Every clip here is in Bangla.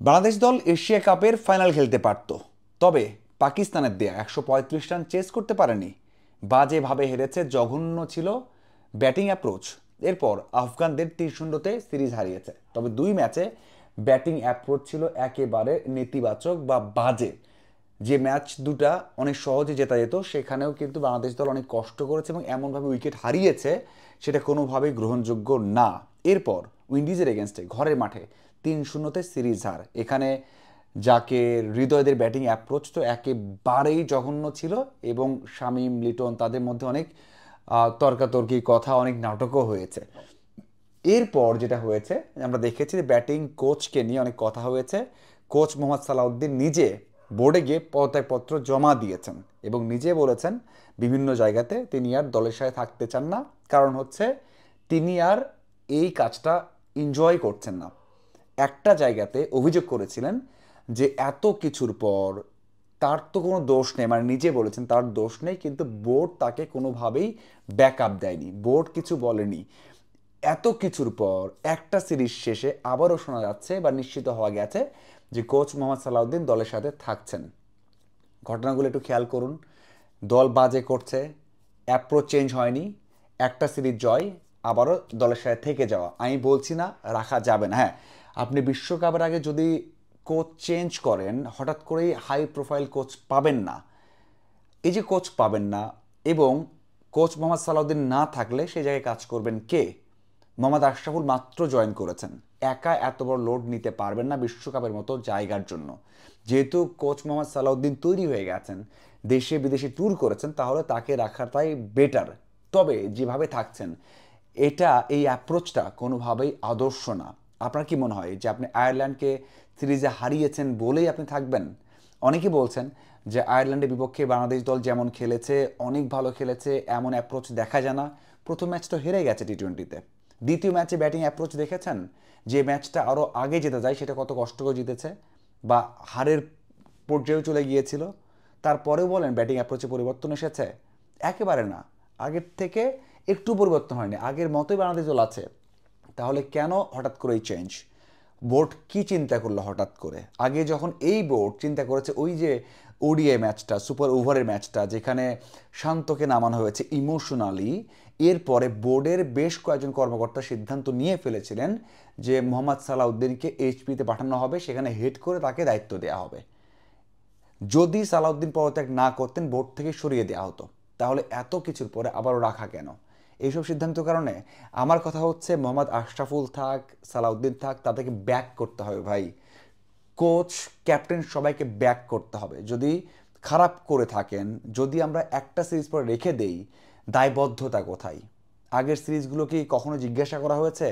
বাংলাদেশ দল এশিয়া কাপের ফাইনাল খেলতে পারত, তবে পাকিস্তানের দেয়া 135 রান চেস করতে পারেনি। বাজেভাবে হেরেছে, জঘন্য ছিল ব্যাটিং অ্যাপ্রোচ। এরপর আফগানদের 3-0-তে সিরিজ হারিয়েছে। তবে দুই ম্যাচে ব্যাটিং অ্যাপ্রোচ ছিল একেবারে নেতিবাচক বা বাজে। যে ম্যাচ দুটা অনেক সহজে জেতা যেত, সেখানেও কিন্তু বাংলাদেশ দল অনেক কষ্ট করেছে এবং এমনভাবে উইকেট হারিয়েছে সেটা কোনোভাবেই গ্রহণযোগ্য না। এরপর উইন্ডিজের এগেনস্টে ঘরের মাঠে 3-0-তে সিরিজ হার। এখানে যাকে হৃদয়দের ব্যাটিং অ্যাপ্রোচ তো একেবারেই জঘন্য ছিল এবং শামীম লিটন তাদের মধ্যে অনেক তর্কাতর্কি কথা, অনেক নাটকও হয়েছে। এরপর যেটা হয়েছে আমরা দেখেছি যে ব্যাটিং কোচকে নিয়ে অনেক কথা হয়েছে। কোচ মোহাম্মদ সালাউদ্দিন নিজে বোর্ডে গিয়ে পদত্যাগপত্র জমা দিয়েছেন এবং নিজে বলেছেন বিভিন্ন জায়গাতে তিনি আর দলের সাথে থাকতে চান না। কারণ হচ্ছে তিনি আর এই কাজটা এনজয় করছেন না। একটা জায়গাতে অভিযোগ করেছিলেন যে এত কিছুর পর তার তো কোনো দোষ নেই, মানে নিজে বলেছেন তার দোষ নেই, কিন্তু বোর্ড তাকে কোনোভাবেই ব্যাক আপ দেয়নি, বোর্ড কিছু বলেনি। এত কিছুর পর একটা সিরিজ শেষে আবারও শোনা যাচ্ছে বা নিশ্চিত হওয়া গেছে যে কোচ মোহাম্মদ সালাউদ্দিন দলের সাথে থাকছেন। ঘটনাগুলো একটু খেয়াল করুন। দল বাজে করছে, অ্যাপ্রোচ চেঞ্জ হয়নি, একটা সিরিজ জয়, আবারও দলের সাথে থেকে যাওয়া। আমি বলছি না রাখা যাবে না, হ্যাঁ, আপনি বিশ্বকাপের আগে যদি কোচ চেঞ্জ করেন হঠাৎ করেই হাই প্রোফাইল কোচ পাবেন না। এই যে কোচ পাবেন না এবং কোচ মোহাম্মদ সালাউদ্দিন না থাকলে সেই জায়গায় কাজ করবেন কে? মোহাম্মদ আশরাফুল মাত্র জয়েন করেছেন, একা এত বড় লোড নিতে পারবেন না বিশ্বকাপের মতো জায়গার জন্য। যেহেতু কোচ মোহাম্মদ সালাউদ্দিন তৈরি হয়ে গেছেন, দেশে বিদেশে ট্যুর করেছেন, তাহলে তাকে রাখাটাই বেটার। তবে যেভাবে থাকছেন এটা, এই অ্যাপ্রোচটা কোনোভাবেই আদর্শ না। আপনার কি মনে হয় যে আপনি আয়ারল্যান্ডকে সিরিজে হারিয়েছেন বলেই আপনি থাকবেন? অনেকে বলছেন যে আয়ারল্যান্ডের বিপক্ষে বাংলাদেশ দল যেমন খেলেছে, অনেক ভালো খেলেছে, এমন অ্যাপ্রোচ দেখা যায় না। প্রথম ম্যাচ তো হেরে গেছে টি-20-তে। দ্বিতীয় ম্যাচে ব্যাটিং অ্যাপ্রোচ দেখেছেন? যে ম্যাচটা আরও আগে যেতে যায় সেটা কত কষ্ট করে জিতেছে বা হারের পর্যায়েও চলে গিয়েছিল। তারপরেও বলেন ব্যাটিং অ্যাপ্রোচে পরিবর্তন এসেছে? একেবারে না। আগের থেকে একটু পরিবর্তন হয়নি, আগের মতোই বাংলাদেশ দল আছে। তাহলে কেন হঠাৎ করে এই চেঞ্জ? বোর্ড কি চিন্তা করলো হঠাৎ করে? আগে যখন এই বোর্ড চিন্তা করেছে ওই যে ওডিআই ম্যাচটা, সুপার ওভারের ম্যাচটা যেখানে শান্তকে নামানো হয়েছে ইমোশনালি, এরপরে বোর্ডের বেশ কয়েকজন কর্মকর্তা সিদ্ধান্ত নিয়ে ফেলেছিলেন যে মোহাম্মদ সালাউদ্দিনকে এইচপিতে পাঠানো হবে, সেখানে হেড করে তাকে দায়িত্ব দেওয়া হবে। যদি সালাউদ্দিন পদত্যাগ না করতেন বোর্ড থেকে সরিয়ে দেওয়া হতো। তাহলে এত কিছুর পরে আবারও রাখা কেন? এইসব সিদ্ধান্তের কারণে আমার কথা হচ্ছে মোহাম্মদ আশরাফুল থাক, সালাউদ্দিন থাক, তাদেরকে ব্যাক করতে হবে ভাই। কোচ, ক্যাপ্টেন সবাইকে ব্যাক করতে হবে। যদি খারাপ করে থাকেন, যদি আমরা একটা সিরিজ পরে রেখে দেই, দায়বদ্ধতা কোথায়? আগের সিরিজগুলো কি কখনো জিজ্ঞাসা করা হয়েছে?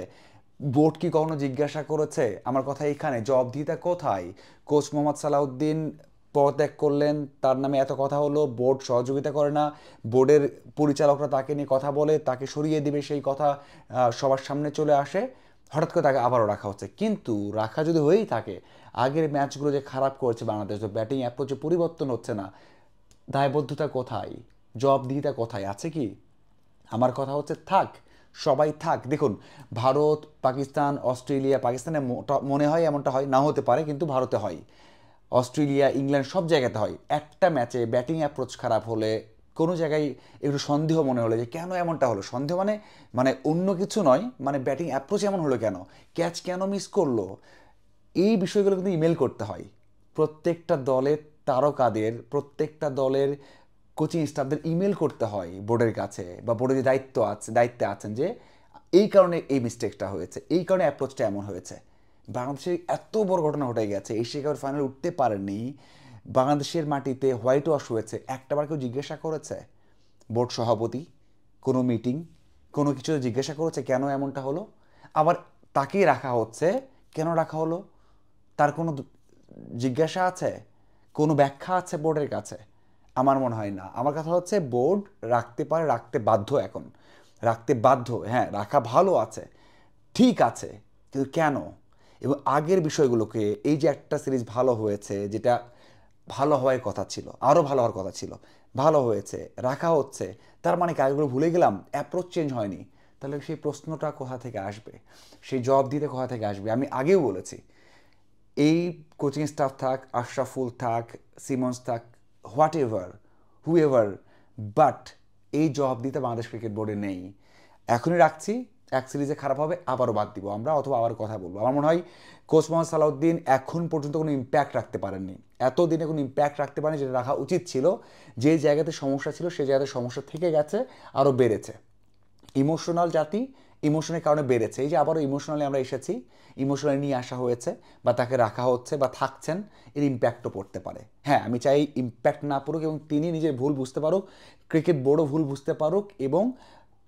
বোর্ড কি কখনো জিজ্ঞাসা করেছে? আমার কথা এইখানে, জবাবদিহিতা কোথায়? কোচ মোহাম্মদ সালাউদ্দিন পদত্যাগ করলেন, তার নামে এত কথা হলো, বোর্ড সহযোগিতা করে না, বোর্ডের পরিচালকরা তাকে নিয়ে কথা বলে, তাকে সরিয়ে দিবে সেই কথা সবার সামনে চলে আসে, হঠাৎ করে তাকে আবারও রাখা হচ্ছে। কিন্তু রাখা যদি হয়েই থাকে, আগের ম্যাচগুলো যে খারাপ করেছে বাংলাদেশ, ব্যাটিং অ্যাপ্রোচে পরিবর্তন হচ্ছে না, দায়বদ্ধতা কোথায়? জবাবদিহিতা কোথায় আছে কি? আমার কথা হচ্ছে থাক, সবাই থাক। দেখুন, ভারত, পাকিস্তান, অস্ট্রেলিয়া, পাকিস্তানে মনে হয় এমনটা হয় না, হতে পারে, কিন্তু ভারতে হয়, অস্ট্রেলিয়া, ইংল্যান্ড সব জায়গাতে হয়। একটা ম্যাচে ব্যাটিং অ্যাপ্রোচ খারাপ হলে, কোনো জায়গায় একটু সন্দেহ মনে হলো যে কেন এমনটা হলো, সন্দেহ মানে মানে অন্য কিছু নয়, মানে ব্যাটিং অ্যাপ্রোচ এমন হলো কেন, ক্যাচ কেন মিস করলো, এই বিষয়গুলো কিন্তু ইমেল করতে হয়। প্রত্যেকটা দলের তারকাদের, প্রত্যেকটা দলের কোচিং স্টাফদের ইমেল করতে হয় বোর্ডের কাছে, বা বোর্ডের যে দায়িত্বে আছেন, যে এই কারণে এই মিস্টেকটা হয়েছে, এই কারণে অ্যাপ্রোচটা এমন হয়েছে। বাংলাদেশে এত বড় ঘটনা ঘটে গেছে, এশিয়া কাপের ফাইনাল উঠতে পারেনি, বাংলাদেশের মাটিতে হোয়াইট ওয়াশ হয়েছে, একটাবার কেউ জিজ্ঞাসা করেছে? বোর্ড সভাপতি কোনো মিটিং, কোনো কিছু জিজ্ঞাসা করেছে কেন এমনটা হলো? আবার তাকেই রাখা হচ্ছে, কেন রাখা হলো তার কোনো জিজ্ঞাসা আছে? কোনো ব্যাখ্যা আছে বোর্ডের কাছে? আমার মনে হয় না। আমার কথা হচ্ছে বোর্ড রাখতে পারে, রাখতে বাধ্য, এখন রাখতে বাধ্য। হ্যাঁ, রাখা ভালো আছে, ঠিক আছে, কিন্তু কেন? এবং আগের বিষয়গুলোকে, এই যে একটা সিরিজ ভালো হয়েছে, যেটা ভালো হওয়ার কথা ছিল, আরও ভালো হওয়ার কথা ছিল, ভালো হয়েছে, রাখা হচ্ছে, তার মানে কাজগুলো ভুলে গেলাম, অ্যাপ্রোচ চেঞ্জ হয়নি। তাহলে সেই প্রশ্নটা কোথা থেকে আসবে? সেই জবাব দিতে কোথা থেকে আসবে? আমি আগেও বলেছি এই কোচিং স্টাফ থাক, আশরাফুল থাক, সিমন্স থাক, হোয়াট এভার, হুএভার, বাট এই জবাবদিহিতা বাংলাদেশ ক্রিকেট বোর্ডে নেই। এখনই রাখছি, এক সিরিজে খারাপ হবে আবারও বাদ দিব আমরা, অথবা আবার কথা বলবো। আমার মনে হয় কোচ মোহাম্মদ সালাউদ্দিন এখন পর্যন্ত কোনো ইম্প্যাক্ট রাখতে পারেননি, এতদিনে কোনো ইম্প্যাক্ট রাখতে পারেনি যেটা রাখা উচিত ছিল। যে জায়গাতে সমস্যা ছিল সেই জায়গাতে সমস্যা থেকে গেছে, আরও বেড়েছে। ইমোশনাল জাতি, ইমোশনের কারণে বেড়েছে। এই যে আবারও ইমোশনালি আমরা এসেছি, ইমোশনালি নিয়ে আসা হয়েছে বা তাকে রাখা হচ্ছে বা থাকছেন, এর ইম্প্যাক্টও পড়তে পারে। হ্যাঁ, আমি চাই ইম্প্যাক্ট না পড়ুক এবং তিনি নিজের ভুল বুঝতে পারুক, ক্রিকেট বোর্ডও ভুল বুঝতে পারুক এবং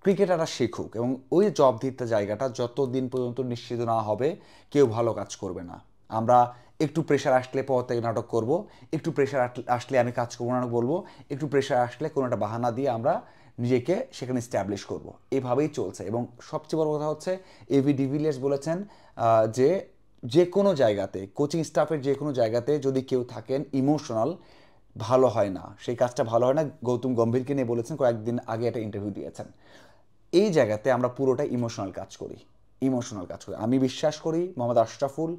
ক্রিকেটাররা শিখুক। এবং ওই জবাবদিহিতার জায়গাটা যতদিন পর্যন্ত নিশ্চিত না হবে কেউ ভালো কাজ করবে না। আমরা একটু প্রেশার আসলে পর থেকে নাটক করব, একটু প্রেশার আসলে আমি কাজ করবো নাটক বলবো, একটু প্রেশার আসলে কোনো একটা বাহানা দিয়ে আমরা নিজেকে সেখানে স্ট্যাবলিশ করব। এভাবেই চলছে। এবং সবচেয়ে বড় কথা হচ্ছে এভি ডিভিলিয়ার্স বলেছেন যে যে কোনো জায়গাতে, কোচিং স্টাফের যে কোনো জায়গাতে যদি কেউ থাকেন ইমোশনাল, ভালো হয় না, সেই কাজটা ভালো হয় না। গৌতম গম্ভীরকে নিয়ে বলেছেন, কয়েকদিন আগে একটা ইন্টারভিউ দিয়েছেন। এই জায়গাতে আমরা পুরোটা ইমোশনাল কাজ করি, ইমোশনাল কাজ করি। আমি বিশ্বাস করি মোহাম্মদ আশরাফুল,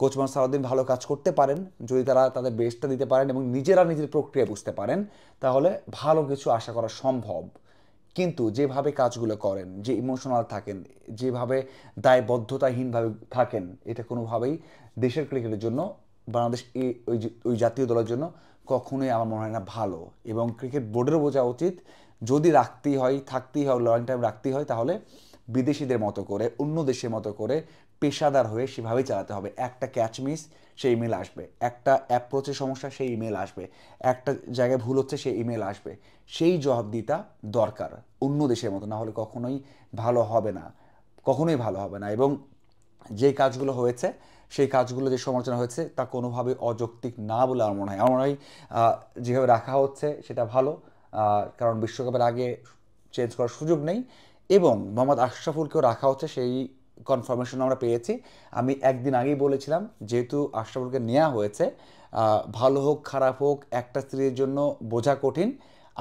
কোচ মোহাম্মদ সালাউদ্দিন ভালো কাজ করতে পারেন যদি তারা তাদের বেস্টটা দিতে পারেন এবং নিজেরা নিজের প্রক্রিয়া বুঝতে পারেন, তাহলে ভালো কিছু আশা করা সম্ভব। কিন্তু যেভাবে কাজগুলো করেন, যে ইমোশনাল থাকেন, যেভাবে দায়বদ্ধতাহীনভাবে থাকেন, এটা কোনোভাবেই দেশের ক্রিকেটের জন্য, বাংলাদেশ ওই জাতীয় দলের জন্য কখনোই আমার মনে হয় না ভালো। এবং ক্রিকেট বোর্ডেরও বোঝা উচিত, যদি রাখতেই হয়, থাকতেই হয়, লং টাইম রাখতেই হয়, তাহলে বিদেশিদের মতো করে, অন্য দেশের মতো করে পেশাদার হয়ে সেভাবেই চালাতে হবে। একটা ক্যাচ মিস, সেই ইমেল আসবে। একটা অ্যাপ্রোচের সমস্যা, সেই ইমেল আসবে। একটা জায়গায় ভুল হচ্ছে, সেই ইমেল আসবে। সেই জবাবদিহিতা দরকার অন্য দেশের মতো, না হলে কখনোই ভালো হবে না, কখনোই ভালো হবে না। এবং যে কাজগুলো হয়েছে, সেই কাজগুলো যে সমালোচনা হয়েছে তা কোনোভাবে অযৌক্তিক না বলে আমার মনে হয়। আমার মনে হয় যেভাবে রাখা হচ্ছে সেটা ভালো, কারণ বিশ্বকাপের আগে চেঞ্জ করার সুযোগ নেই। এবং মোহাম্মদ আশরাফুলকেও রাখা হচ্ছে, সেই কনফার্মেশন আমরা পেয়েছি। আমি একদিন আগেই বলেছিলাম, যেহেতু আশরাফুলকে নেওয়া হয়েছে, ভালো হোক খারাপ হোক একটা স্ত্রীর জন্য বোঝা কঠিন,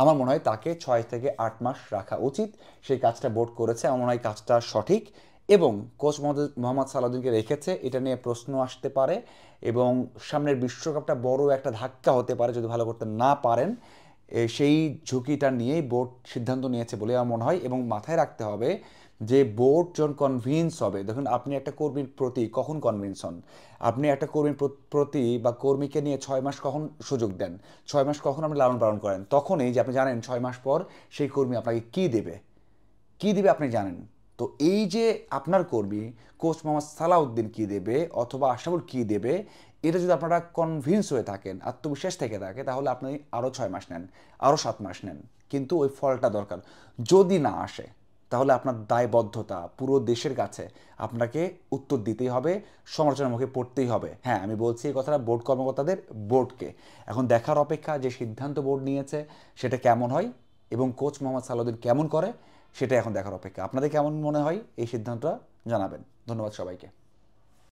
আমার মনে হয় তাকে 6 থেকে 8 মাস রাখা উচিত। সেই কাজটা বোর্ড করেছে, আমার মনে হয় কাজটা সঠিক। এবং কোচ মোহাম্মদ সালাউদ্দিনকে রেখেছে, এটা নিয়ে প্রশ্ন আসতে পারে এবং সামনের বিশ্বকাপটা বড় একটা ধাক্কা হতে পারে যদি ভালো করতে না পারেন। সেই ঝুঁকিটা নিয়েই বোর্ড সিদ্ধান্ত নিয়েছে বলে আমার মনে হয়। এবং মাথায় রাখতে হবে যে বোর্ড যখন কনভিন্স হবে, দেখুন আপনি একটা কর্মীর প্রতি কখন কনভিন্স হন, আপনি একটা কর্মীর প্রতি বা কর্মীকে নিয়ে 6 মাস কখন সুযোগ দেন, 6 মাস কখন আপনি লালন পালন করেন, তখনই যে আপনি জানেন 6 মাস পর সেই কর্মী আপনাকে কী দেবে, কী দিবে আপনি জানেন। তো এই যে আপনার কর্মী কোচ মোহাম্মদ সালাউদ্দিন কী দেবে অথবা আশরাফুল কী দেবে, এটা যদি আপনারা কনভিন্স হয়ে থাকেন, আত্মবিশ্বাস থেকে থাকে, তাহলে আপনি আরও 6 মাস নেন, আরও 7 মাস নেন, কিন্তু ওই ফলটা দরকার। যদি না আসে, তাহলে আপনার দায়বদ্ধতা পুরো দেশের কাছে, আপনাকে উত্তর দিতেই হবে, সমালোচনার মুখে পড়তেই হবে। হ্যাঁ, আমি বলছি এই কথাটা বোর্ড কর্মকর্তাদের, বোর্ডকে। এখন দেখার অপেক্ষা যে সিদ্ধান্ত বোর্ড নিয়েছে সেটা কেমন হয় এবং কোচ মোহাম্মদ সালাউদ্দিন কেমন করে, সেটা এখন দেখার অপেক্ষা। আপনাদের কেমন মনে হয় এই সিদ্ধান্তটা জানাবেন। ধন্যবাদ সবাইকে।